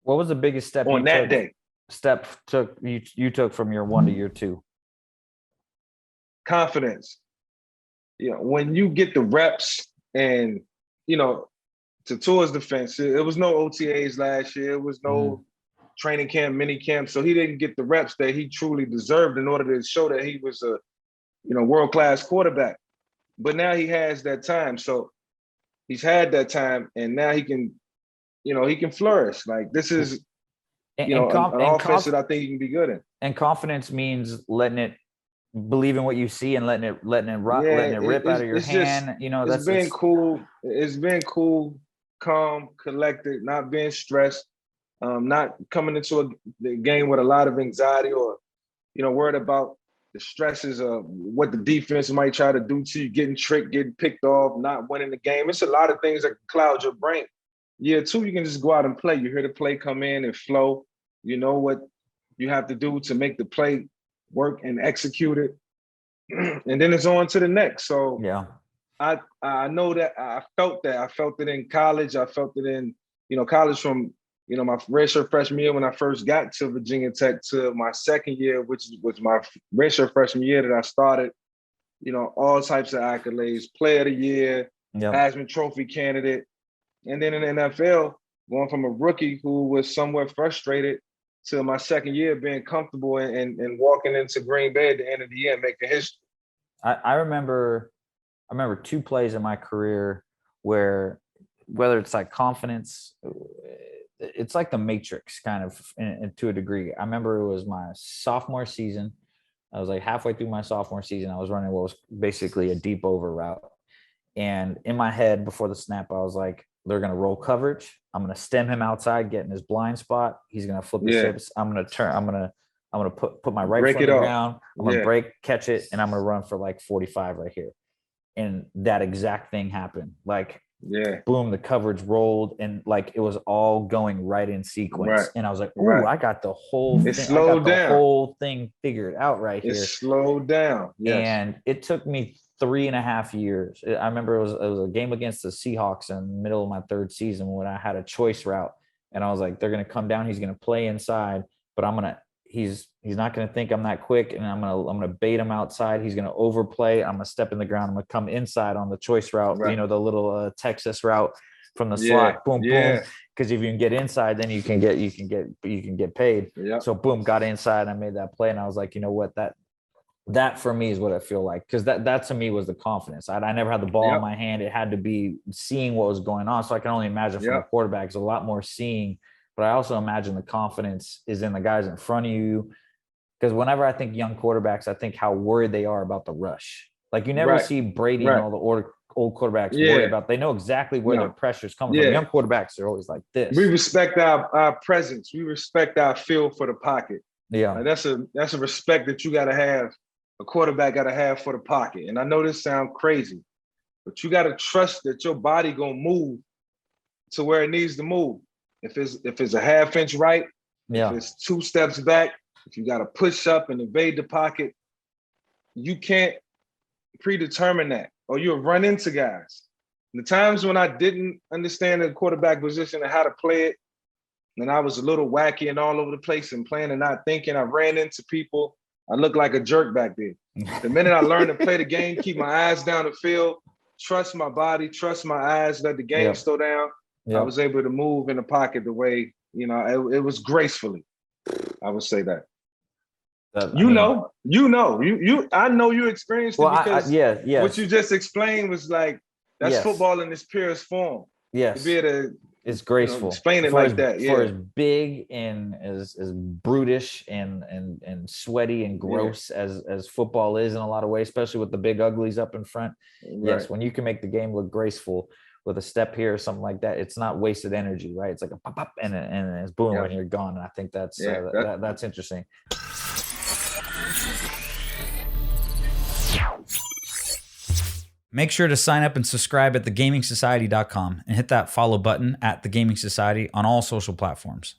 What was the biggest step on that day. You took from year 1 to year 2? Confidence. When you get the reps and, to Tua's defense, it was no OTAs last year. It was no training camp, mini camp. So he didn't get the reps that he truly deserved in order to show that he was a, world-class quarterback. But now he has that time. So he's had that time, and now he can, he can flourish. Like, this is, an offense that I think he can be good in. And confidence means believe in what you see and letting it rock, letting it rip out of your hand. It's been cool. It's been cool, calm, collected, not being stressed, not coming into the game with a lot of anxiety or, worried about the stresses of what the defense might try to do to you, getting tricked, getting picked off, not winning the game. It's a lot of things that can cloud your brain. Year 2, you can just go out and play. You hear the play come in and flow. You know what you have to do to make the play work and execute it. And then it's on to the next. So yeah, I know that I felt that. I felt it in college. I felt it in, college from, my redshirt freshman year when I first got to Virginia Tech to my second year, which was my redshirt freshman year that I started, all types of accolades, player of the year, Heisman Trophy candidate. And then in the NFL, going from a rookie who was somewhat frustrated to my second year being comfortable and walking into Green Bay at the end of the year and making history. I remember 2 plays in my career where, whether it's like confidence, it's like the Matrix kind of to a degree. I remember it was my sophomore season. I was like halfway through my sophomore season. I was running what was basically a deep over route. And in my head before the snap, I was like, they're going to roll coverage. I'm going to stem him outside, get in his blind spot. He's going to flip his hips. I'm going to turn. I'm going to put my right foot on the ground. I'm going to break, catch it, and I'm going to run for like 45 right here. And that exact thing happened. Like, boom, the coverage rolled, and like it was all going right in sequence. Right. And I was like, "Ooh, I got the whole thing. The whole thing figured out right here." It slowed down. Yes. And it took me 3.5 years. I remember it was a game against the Seahawks in the middle of my 3rd season when I had a choice route, and I was like, "They're going to come down. He's going to play inside, but he's not going to think I'm that quick, and I'm going to bait him outside. He's going to overplay. I'm going to step in the ground. I'm going to come inside on the choice route, the little Texas route from the slot. Boom, boom. Because if you can get inside, then you can get paid. Yeah. So boom, got inside. I made that play, and I was like, you know what, that for me is what I feel like, because that to me was the confidence. I never had the ball in my hand. It had to be seeing what was going on. So I can only imagine from a quarterback, it's a lot more seeing. But I also imagine the confidence is in the guys in front of you. Because whenever I think young quarterbacks, I think how worried they are about the rush. Like, you never see Brady and all the old quarterbacks worry about. They know exactly where their pressure is coming from. Young quarterbacks are always like this. We respect our presence. We respect our feel for the pocket. Yeah, and that's a respect that you got to have. A quarterback got to have for the pocket. And I know this sounds crazy, but you got to trust that your body gonna move to where it needs to move. If it's a half inch right, if it's 2 steps back, if you got to push up and evade the pocket, you can't predetermine that, or you'll run into guys. The times when I didn't understand the quarterback position and how to play it, and I was a little wacky and all over the place and playing and not thinking, I ran into people. I looked like a jerk back there. The minute I learned to play the game, keep my eyes down the field, trust my body, trust my eyes, let the game slow down, I was able to move in the pocket the way, it was gracefully. I would say that. I know you experienced it because what you just explained was like, that's football in its purest form. Yes. To be able to, it's graceful. Explain it like that. For as big and as brutish and sweaty and gross as football is in a lot of ways, especially with the big uglies up in front. Right. Yes, when you can make the game look graceful with a step here or something like that, it's not wasted energy, right? It's like a pop up and it's boom and you're gone. And I think that's interesting. Make sure to sign up and subscribe at thegamingsociety.com and hit that follow button at The Gaming Society on all social platforms.